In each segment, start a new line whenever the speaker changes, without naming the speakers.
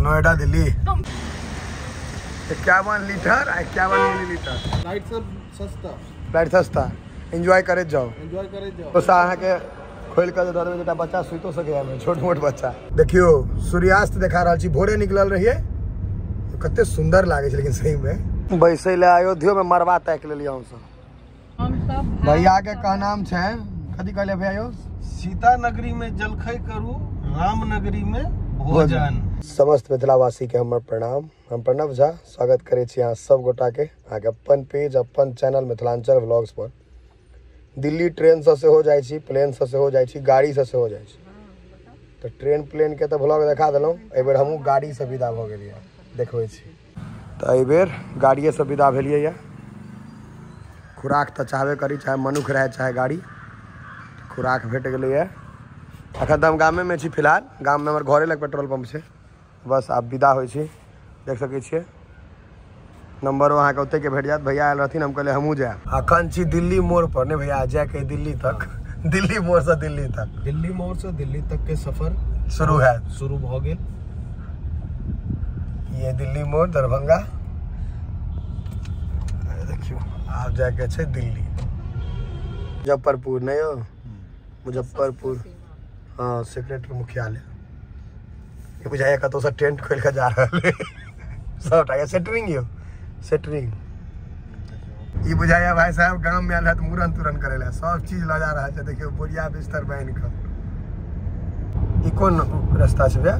Noida Delhi 51 litre 51 millilitre.
Flight सब सस्ता,
flight सस्ता, एंजॉय करे जाओ,
एंजॉय करे जाओ।
तो अहाँ के खोल के दे देबै जेटा बच्चा सुतो सके में, छोट मोट बच्चा। देखियो सूर्यास्त देखा रहल छी, भोरे निकलल रहिए, कते सुंदर लागे छै, लेकिन सही में बैसे ले अयोध्या में मरवा तय के लिए हम सब। भैया के का नाम छै, कथी कहले भैया?
सीता नगरी में जलखै करू, राम नगरी में भोजन।
समस्त मिथिलावासी के हमर प्रणाम। हम प्रणव झा स्वागत करे छी अहाँ सब गोटा के आगे अपन पेज, अपन चैनल मिथिलांचल व्लॉग्स पर। दिल्ली ट्रेन से हो जाय छी, प्लेन से हो जाय छी, गाड़ी से हो जाय छी। तो ट्रेन प्लेन के तो व्लॉग देखा देलहुँ, एहि बेर हमहूँ गाड़ी से विदा भ गेलियै, देखबै छी। तो एहि बेर गाड़िए से विदा भेलियै यऽ। खुराक तो चाहबे करी, चाहे मनुख रहे चाहे गाड़ी, खुराक भेट गेलै यऽ। अखन तो हम गामे में छी फिलहाल, गाम में हमर घरे लग पेट्रोल पंप छै, बस आब विदा होइ छी। देख सकै छियै नंबरो अहाँ के ओते के भेट जायत। भैया आयल रहथिन, हम कहले हमहूँ जायब। अखन छी दिल्ली मोड़ पर, ने भैया जाए के दिल्ली तक, दिल्ली मोड़ से दिल्ली तक,
दिल्ली मोड़ से दिल्ली तक के सफर
शुरू है,
शुरू भ गेल।
ये दिल्ली मोड़ दरभंगा, देखियो आब जाए के छै दिल्ली, मुजफ्फरपुर नहीं हो, मुजफ्फरपुर, हाँ सेक्रेटरी मुख्यालय। ये बुझाइए कतौ से टेंट खोल के जा रहा है सबटा सेटरिंग यो सेटरिंग। ये बुझाइए भाई साहब गांव में आयल है तो मुरन तुरन करे ला सब चीज ला जा रहा है। देखियो बोरिया बिस्तर बांध के। ई कौन रास्ता छै भैया?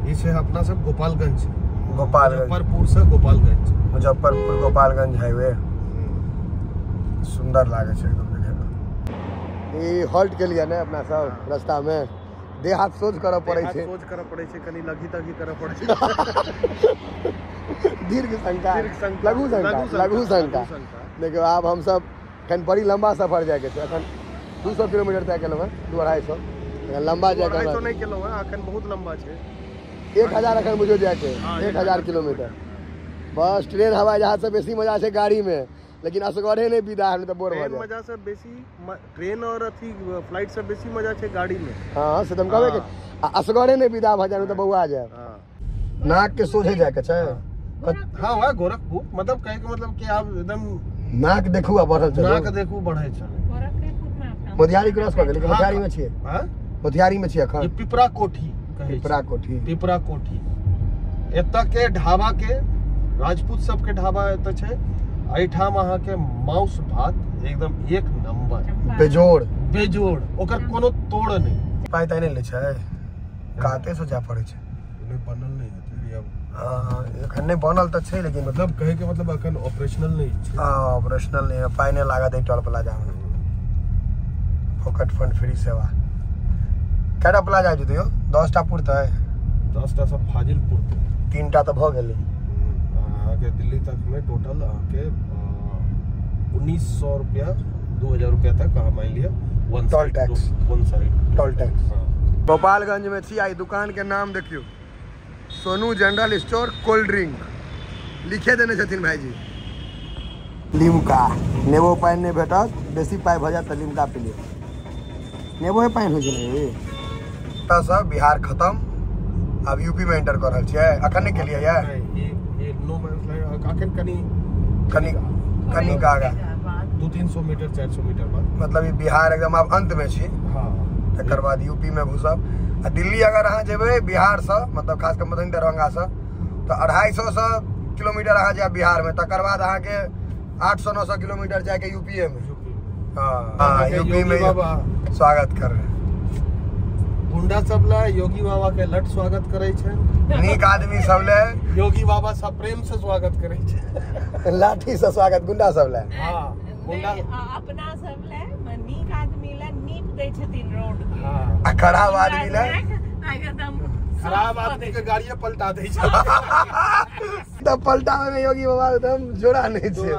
ई छै अपना सब गोपालगंज,
मुजफ्फरपुर
से गोपालगंज,
मुजफ्फरपुर गोपालगंज हाईवे। सुंदर लागे छै एकदम देखे में। ई हॉल्ट के लिए ने अपना सब रास्ता में देह हाथ सोच करऽ पड़े छै,
सोच करऽ पड़े छै, कनी लगी तगी करऽ पड़े छै।
दीर्घ शंका, लघु शंका। देखियो आब हम सब कहीं बड़ी लंबा सफर जाए के छै। अखन 200 किलोमीटर तय केलहुँ हैं, 200-250 लंबा जाए के
तो नहीं केलहुँ हैं, अखन बहुत लंबा छै।
1000 अखन बुझो जाए के 1000 किलोमीटर। बस ट्रेन हवाई जहाज से बेसी मजा छै गाड़ी में, लेकिन असगरे नहीं विदा है तो बोर हो जाए।
मजा से बेसी ट्रेन और अथी फ्लाइट से बेसी मजा छै गाड़ी में।
हां से तुम कहबे के असगरे नहीं विदा भ जाए तो बौआ जाए। हां नाक के सोझे जाए के छै।
हां वह गोरखपुर, मतलब कहे के मतलब कि आप एकदम
नाक देखू आ बढ़ल छै,
नाक देखू बढ़े छै।
मोतिहारी क्रॉस कर गेली, मोतिहारी में छियै। हां मोतिहारी में छियै अखन।
ये पिपरा कोठी कहे,
पिपरा कोठी,
पिपरा कोठी। एतऽ के ढाबा के राजपूत सब के ढाबा एतऽ छै। एठाम अहाँ के मांस भात एकदम एक नंबर,
बेजोड़
बेजोड़, ओकर कोनो तोड़ नहीं।
पाई ताई नहीं ले छै, काते से जा पड़े छै।
ने बनल नहीं है अब।
हां एखन नहीं बनल त छै, लेकिन
मतलब कहे के मतलब अखन ऑपरेशनल नहीं छै।
हां ऑपरेशनल नहीं है, पाई नहीं लागत है टोल प्लाजा में। फोकट फंड फ्री सेवा केटा प्लाजा छै दियो? 10 टा पुरतै,
10 टा सब फाजिलपुर,
3 टा त भ गेलै।
आगे दिल्ली तक में टोटल आके 1900 रुपया 2000 रुपया तक मान लिया one
toll tax,
one side
toll tax. Gopalganj में छी। आई दुकान के नाम देखियो, Sonu general store cold drink लिखे देने छथिन भाईजी। लिमका नेबो पानि नहीं भेटत, बेसी पाई भ जात त लिमका पी लियो। नेबो पानि हो गेलै। त सब बिहार खत्म, अब यूपी में एंटर कर रहल छियै। अखन नहीं केलियै या
ये नो मैंस लैंड अखन
कनी का आगा
200-300 मीटर 400 मीटर बाद, मतलब
ये बिहार एकदम अब अंत में छी।
हां
तकर बाद यूपी में घुसब। आ दिल्ली अगर अहाँ जेबै बिहार से, मतलब खास कर मधुबनी दरभंगा से, तो 250 से किलोमीटर अहाँ जाए बिहार में, तकर बाद अहाँ के 800-900 किलोमीटर जाके यूपी में। हां यूपी में स्वागत कर रहे
गुंडा सब ला योगी बाबा के लट स्वागत करे छै।
नीक आदमी सब ले
योगी बाबा सब प्रेम से स्वागत करे छै।
लाठी से स्वागत गुंडा सब ले।
हां गुंडा
अपना सब ले नीक आदमी ले नीक दै छथिन रोड।
हां
आ खराब आदमी ले
एकदम
खराब आदमी के गाड़ियां पलटा दै छै।
तब पलटावे में योगी बाबा एकदम जोड़ा नहीं छै।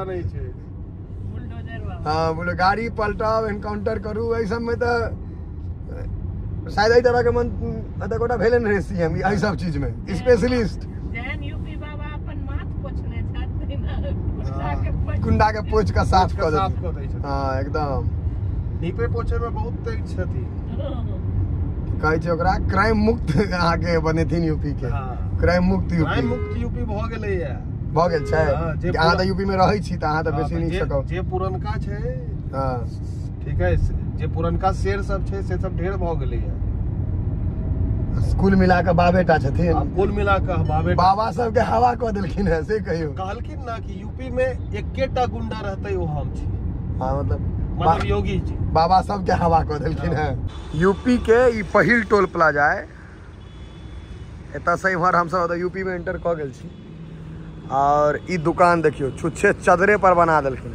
बुलडोजर बाबा।
हां बोले गाड़ी पलटाओ, एनकाउंटर करू, ऐ सब में तो शायद एहि तरह के मन गोटा भेले नहीं सीएम एहि सब चीज में स्पेशलिस्ट।
जहन यूपी बाबा अपन माथ पोछने छथिन,
गुंडा के पोछ का साफ कर
दै छै।
हां एकदम
नीपे पोछे में बहुत तेज छथिन।
कहै छै ओकरा क्राइम मुक्त अहाँ के बनेथिन यूपी के। क्राइम मुक्त
क्राइम
यूपी
मुक्त यूपी भऽ गेलैया।
भऽ गेल छै।
हाँ, जे
अहाँ तऽ यूपी में रहै छी तऽ अहाँ तऽ बेसी नहीं सकब।
जे पुरनका छै,
हाँ
ठीक है, जे पुरनका शेर सब छै से सब ढेर भऽ गेलैया।
कुल मिला के बाबेटा छथिन।
अब कुल मिला के
बाबा सब के हवा कऽ देलखिन है से कहियो।
कहलखिन ना कि यूपी में एकेटा गुंडा रहतै ओ हम छी।
हाँ
मतलब योगी जी
बाबा सब के हवा कऽ देलखिन है। यूपी के ई पहिल टोल प्लाजा है। एतऽ से इम्हर हम सब यूपी में एंटर कऽ गेल छी और ई दुकान देखियो छुच्छे चदरे पर बना देलखिन।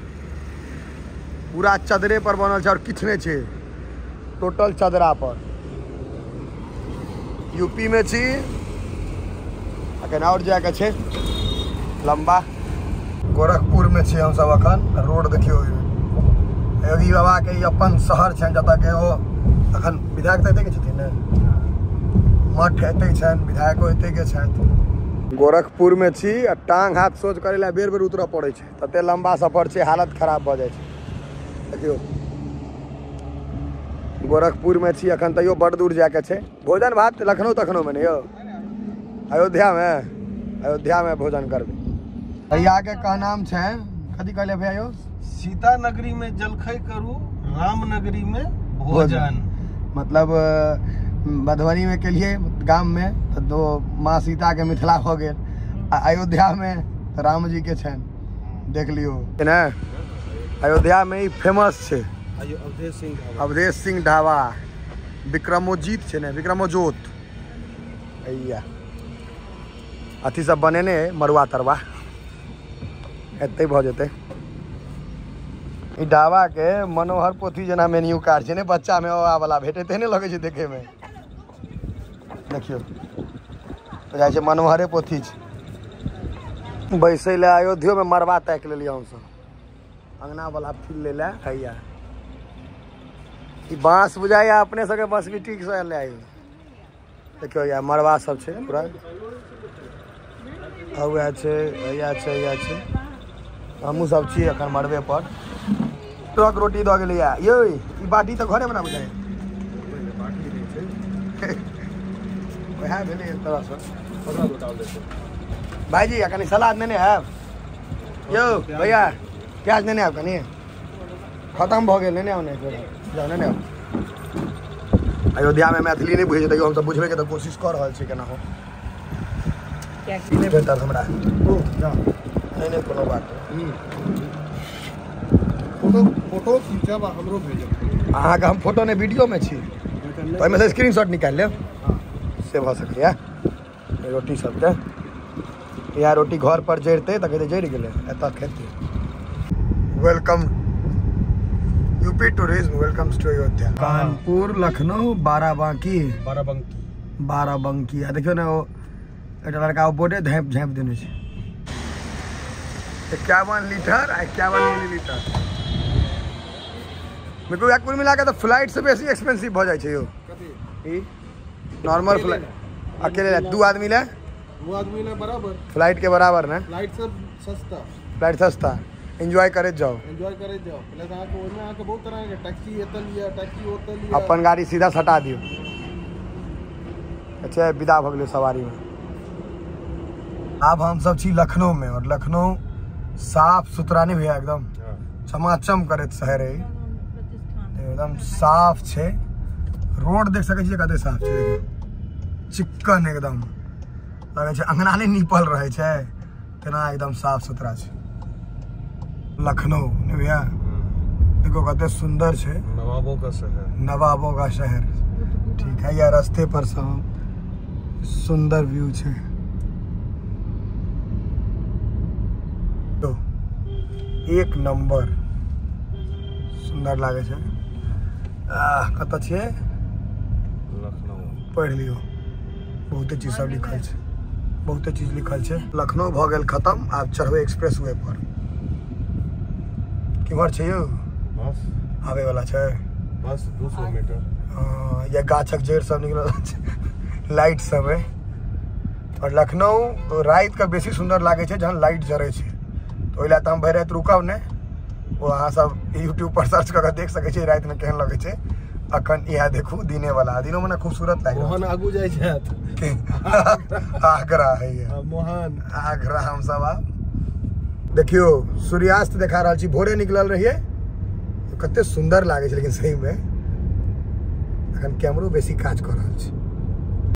पूरा चदरे पर बनल छै और किछ नहीं छै, टोटल चदरा पर। यूपी में छी अखन और जाके छै लंबा। गोरखपुर में छी हम सब अखन। रोड देखियो, योगी बाबा के अपन शहर छै जतऽ के ओ अखन विधायक तऽ एतै के छथिन ने, मठ एतै छनि, विधायको एतै के छथि। गोरखपुर में छी आ टांग हाथ सोच करे ला बेर बेर उतरऽ पड़ै छै, तते लंबा सफर छै, हालत खराब भऽ जाइ छै। देखियो गोरखपुर में छी अखन, तैयो बड़ दूर जाके छै। भोजन भात लखनऊ तखनऊ में नहीं यौ, अयोध्या में भोजन करबै। भैया के का नाम छै, कथी कहले भैया यौ?
सीता नगरी में जलखै करू, राम नगरी में भोजन।
मतलब मधुबनी में के लिए गाम में तो दो माँ सीता के मिथिला हो गए, अयोध्या में राम जी के छन। देख लियो ना, अयोध्या में ही फेमस छै अवधेश सिंह ढाबा। विक्रमोजीत छै ने, विक्रमोजोत। भैया अथी सब बनेने मरुआ तरवा एते भऽ जेतै। ई ढाबा के मनोहर पोथी जना मेन्यू कार्ड छै ने, बच्चा में आ वाला भेटे तेहने लगे छै देखे में। देखियो बुझाइ छै मनोहरे पोथी छै। बैसे ले अयोध्या में मरबा ताकि लेलियै हम सब, अंगना वाला फील ले ले। भैया ई बांस बुझाइया अपने सबके बस भी ठीक से ले आइयो। देखियो या मरबा सब छै पूरा, हौया छै, या छै, या छै। हमहूँ सब छी अखन मरबे पर। ट्रक रोटी दऽ गेलै यौ, ई बाटी तऽ घरे बना बुझाइ वएह भेलै एक तरह से। भाईजी कनी सलाद नेने आयब यौ, भैया प्याज नेने आयब कनी, खत्म भऽ गेल, नेने आउ जाउ नेने आउ। अयोध्या में मैथिली नहीं बुझे तैयो हम सब बुझबे के तो कोशिश कर रहल छी केना हो। नहीं भेटल हमरा नहीं कोनो बात।
फोटो खींचब आ हमरो भेजब।
अहाँ के हम फोटो ने वीडियो में छी, तो ओहिमे से स्क्रीनशॉट निकालि लेब, से भऽ सकैया। रोटी सबके यहाँ रोटी घर पर जड़ते तऽ कहते जड़ गेलै, एतऽ खेती। Welcome UP tourism, welcome to Ayodhya. Kanpur, Lucknow, Barabanki. आ देखियो ना, वो एकटा लड़का बोर्डे झाँपि देने छै। 51 लीटर 51 मिलीलीटर। मेरे को कुल मिला के तो फ्लाइट से बेसी एक्सपेंसिव भऽ जाइ छै यौ। नॉर्मल फ्लाइट अकेले 2 आदमी ले बराबर,
फ्लाइट के बराबर ना।
फ्लाइट सस्ता एंजॉय करैत जाओ।
प्लस अहाँके ओहिमे अहाँके बहुत तरह के टैक्सी एतऽ लिअ, टैक्सी ओतऽ लिअ,
अपन गाड़ी सीधा सटा दियो। अच्छा विदा भऽ गेलै सवारी में। अब हम सब छी लखनऊ में, और लखनऊ साफ सुथरा नहीं भैया, एकदम चमाचम करैत शहर है, एकदम साफ छै। रोड देख सकै छियै कते साफ छै, देखियो चिक्कन एकदम लगे छै अंगना नहीं नीपल रहे छै तेना, एकदम साफ सुथरा छै लखनऊ नहीं भैया। देखो कते सुंदर छै, नवाबों का शहर। ठीक है, या रास्ते पर सब सुंदर व्यू छै। तो एक नंबर सुंदर लागे छै। कतऽ छियै लखनऊ, पढ़ लियो, बहुते चीज सब लिखल छै, बहुते चीज लिखल छै। लखनऊ भऽ गेल खत्म, आब चढ़बै एक्सप्रेस वे पर। किम्हर छै यौ?
बस
आबै वाला छै,
बस 200 मीटर।
या गाछक जड़ि सब निकलल छै, लाइट सब है। और लखनऊ रात के बेसी सुंदर लागे छै जहन लाइट जरे छै, तो ओहि लए तऽ हम भरि राति रुकब ने, वो अहाँ सब यूट्यूब पर सर्च करके देख सकै छी रात में केहन लगे छै। अखन यह देखू दिने वाला दिनों में ना खूबसूरत लाग
मोहन आगू जाए
आगरा है ये
मोहन
आगरा हम सब आब देखियो सूर्यास्त देखा रहा छी भोरे निकलल रहिए तो कते सुंदर लागे छै लेकिन सही में अखन कैमरो बेसी काज कर रहल छै।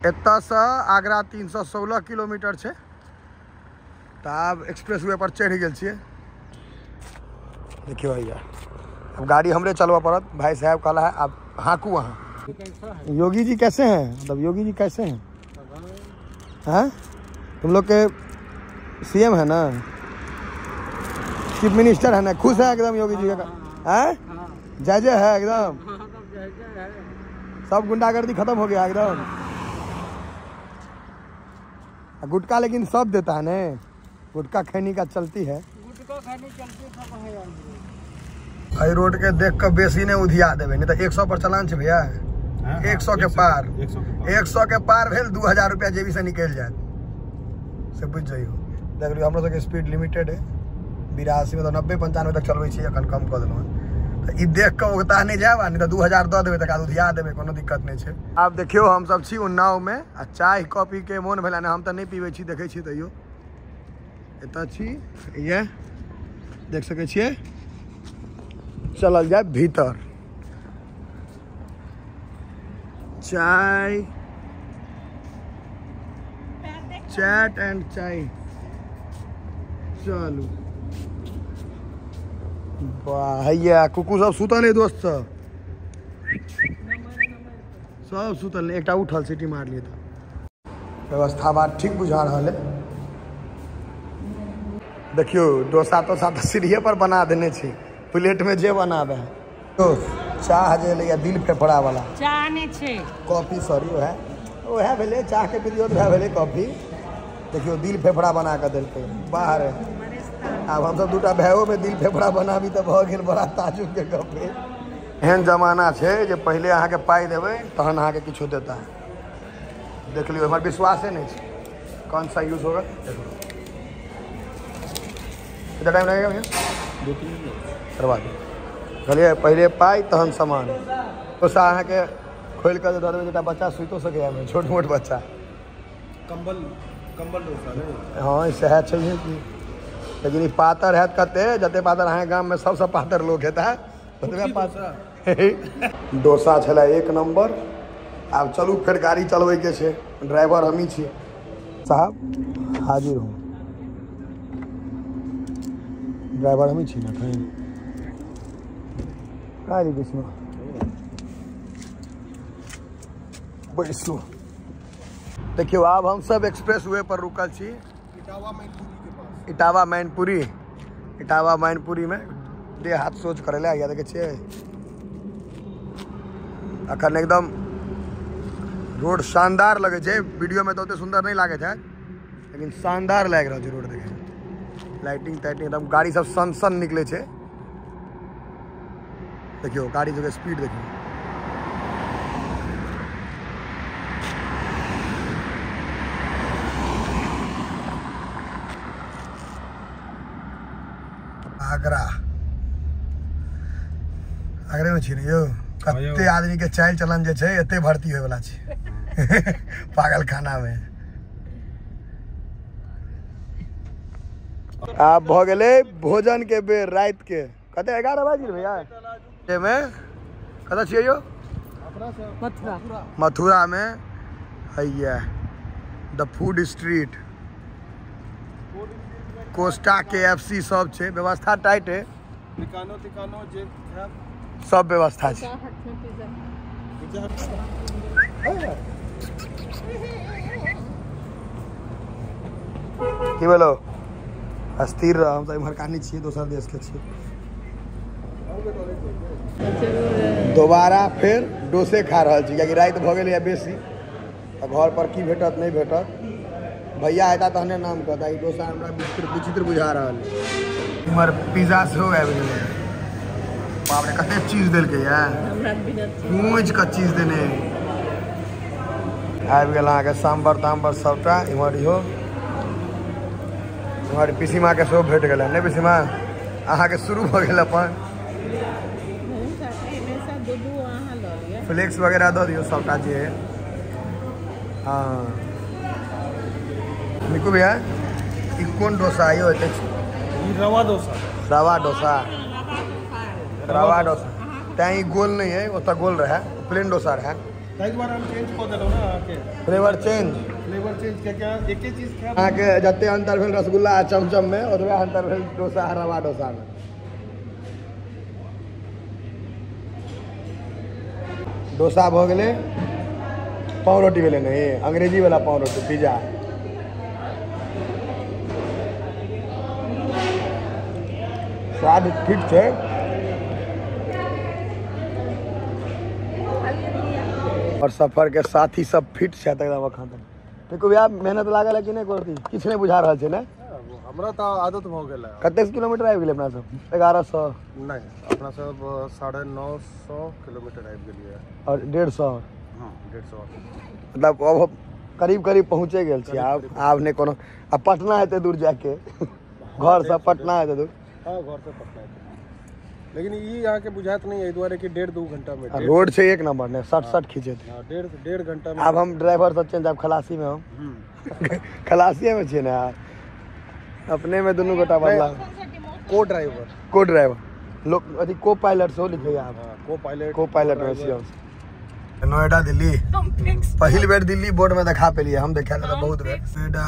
एतऽ से आगरा 316 किलोमीटर छै तो आब एक्सप्रेस वे पर चढ़ गेल छियै। देखियो भैया अब गाड़ी हमरे चलवा पड़त, भाई साहब कहला है अब हाँकू वहाँ। योगी जी कैसे हैं, मतलब योगी जी कैसे हैं? हाँ तुम लोग के सीएम है ना, चीफ मिनिस्टर है ना, खुश है एकदम योगी जी का? हैं जय जय है एकदम, सब गुंडागर्दी खत्म हो गया एकदम। गुटखा लेकिन सब देता है ना, गुटखा खैनी का चलती है, गुटखा खैनी चलती है। रोड के देख कर बेसी ने उधिया देवे, नहीं तो 100 पर चलान छै भैया, 100 के पार, 100 के पार भेल 2000 रुपया जेबी से निकल जाए से बुझ जाइयो। देख लियो हमरा सबके स्पीड लिमिटेड है 82 में तो 90-95 तक चलबै छी, अखन कम कर देलहुँ तो ई देख के उगता नहीं जाए, नहीं तो 2000 दऽ देबै तक उधिया देबै, कोनो दिक्कत नहीं छै। आब देखियो हम सब छी उन्नाव में आ चाय कॉफी के मोन भेला ने, हम तो नहीं पीबै छी, देखै छी तैयो एतऽ छी ये देख सकै छियै। चलल जाए भीतर, चाय चैट एंड चाय चलू। वाह हैया कुकू सब सुतल है दोस्त सब सुतल है, एकटा उठल सीटी मार लिए तो व्यवस्था बात ठीक बुझा रहा है। देखियो डोसा तोसा तो सीढ़िए पर बना देने छी, प्लेट में जे बनावे तो चाह जे ले दिल फेफड़ा वाला
चाह नहीं छे,
कॉफी सॉरी वह भेले चाह के पिलियो वह भेले कॉफी। देखियो दिल फेफड़ा बना के देलकै बाहर, अब हम सब दूटा भाइयों में दिल फेफड़ा बनाबी तो भ गेल बड़ा ताजुब के गप है। एहन जमाना छै जे पहले अहाँ के पाई देबै तहन अहाँ के किछो देता है। देख लियो हमर विश्वास नहीं छै कौन सा यूज होगा, कितना टाइम लगेगा भैया? 2-3 मिनट करवा दो। कहलिए पहले पाई तहन सामान, डोसा अहाँ के खोल कर दे देबै, जेटा बच्चा सुतो सके, छोट मोट बच्चा
कंबल डोसा नहीं।
हाँ सह चाहिए कि, लेकिन पातर है कते जते पातर अहाँ गाम में सबसे पातर लोग हेता डोसा छला 1 नंबर। आब चलू फिर गाड़ी चलबै के छै, ड्राइवर हमही छी साहब, हाजिर हूँ ड्राइवर हमही छी ना, कहीं गाड़ी बैसू बैसू। देखियो आब हम सब एक्सप्रेस वे पर रुकल छी इटावा मैनपुरी में देह हाथ सोच करे ला या देखे छियै अखन एकदम रोड शानदार लगे छै, वीडियो में तो ओते सुंदर नहीं लागे छै लेकिन शानदार लाग रहा है रोड देखे, लाइटिंग ताइटिंग एकदम, गाड़ी सब सन सन निकले छै। देखियो गाड़ी जो स्पीड देखियो, आगरे में छी यौ कते आदमी के चाल चलन जे छै एते भर्ती होय वाला छै पागल खाना में। आब भ गेले भोजन के बेर, रात के कते 11 बजे भैया में कतऽ छियै यो? मथुरा में हैया the food street, Costa KFC सब छै, व्यवस्था टाइट है,
तिकानो जे
सब व्यवस्था छै। की बोलो अस्थिर रह, हम सब इम्हर कहानी छियै, दोसर देश के छियै। दोबारा फिर डोसे खा रहा छी, कियाकि रात भ गेलै बेसी, घर पर की भेटत नहीं भेटत, भैया हेता तहने नाम कहता, ई डोसा हमरा विचित्र बुझा रहल है। इम्हर पिज्जा सेहो आबि गेलै, बाप रे कते चीज देलकै पूंछ के चीज देने आबि गेल अहाँके सांबर ताम्बर सबटा। इम्हर इहो इम्हर पिसीमा के सेहो भेट गेलै, नहीं पिसीमा अहाँके शुरू भ गेल अपन फ्लेक्स वगैरह दो दियो सबटा जे है। हाँ निकू भैया ई कोन डोसा आयो होते
रवा डोसा।
रवा डोसा रवा डोसा तैं गोल नहीं है ओता गोल रहा प्लेन डोसा रहा
एक बार हम चेंज कर देलो ना आके
फ्लेवर चेंज
क्या एक ही चीज क्या
आके जते अंतर भेल रसगुल्ला आ चमचम में ओतबे अंतर भेल डोसा आ रवा डोसा में। डोसा भ गेले पाव रोटी भेले नहीं अंग्रेजी वाला पाव रोटी पिज्जा। स्वाद ठीक है और सफर के साथी सब फिट है एकदम अखन तक। देखो भैया मेहनत लागल है कि नहीं करती किछ नहीं बुझा रहा है ना
हमरा तो आदत भ गेल है।
कते किलोमीटर आबि गेलै अपना सब 1100
नहीं अपना सब 950 किलोमीटर आबि गेलिए
और 150
हां 150
मतलब अब करीब करीब पहुँचे गेल छी। आब नहीं कोनो अब पटना हेतै दूर जाके घर से पटना हेतै दूर।
हां घर से पटना लेकिन ई यहाँ के बुझात नहीं है द्वारे कि 1.5-2 घंटा में
रोड से एक नंबर ने 60 खींचे थे।
1.5 घंटा में
अब हम ड्राइवर सब चेंज अब खलासी में हम खलासी में छे ना अपने में दोनों गोटा बदला
को
ड्राइवर लोग अथी को पायलट से लिखे आप को पायलट में छी हम। नोएडा दिल्ली पहली बार दिल्ली बोर्ड में देखा पेलिए हम देखा था बहुत बेर। नोएडा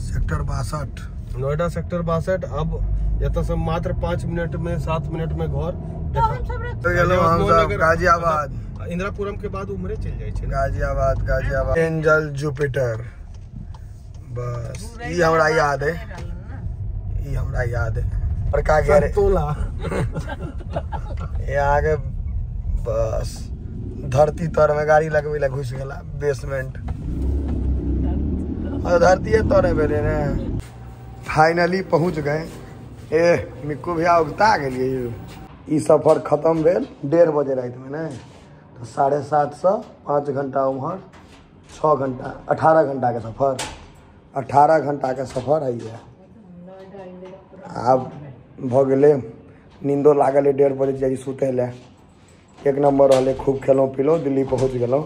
सेक्टर 62
नोएडा सेक्टर 62 अब एत से मात्र 5 मिनट में 7 मिनट में घर
तो गेलो हम सब गाजियाबाद
इंदिरापुरम के बाद उमरे चल जाय छै।
गाजियाबाद एंजल जुपिटर बस ई हमरा याद है ई हमरा याद है और का कह रहे
तोला
ये आगे बस धरती तर में गाड़ी लगवे ला घुस गेला बेसमेंट और धरती तोरे बेरे ने फाइनली पहुंच गए। ए मिक्कू भैया उगता गेलिए ई सफर खत्म भेल 1:30 बजे रात में ने तो 7:30 से 5 घंटा उम्हर 6 घंटा 18 घंटा के सफर 18 घंटा के सफर है ये। आब भ गेले नींदो लागल 1:30 बजे जाई सुते ले एक नंबर रहले खूब खेलों पिलो दिल्ली पहुंच गेलों।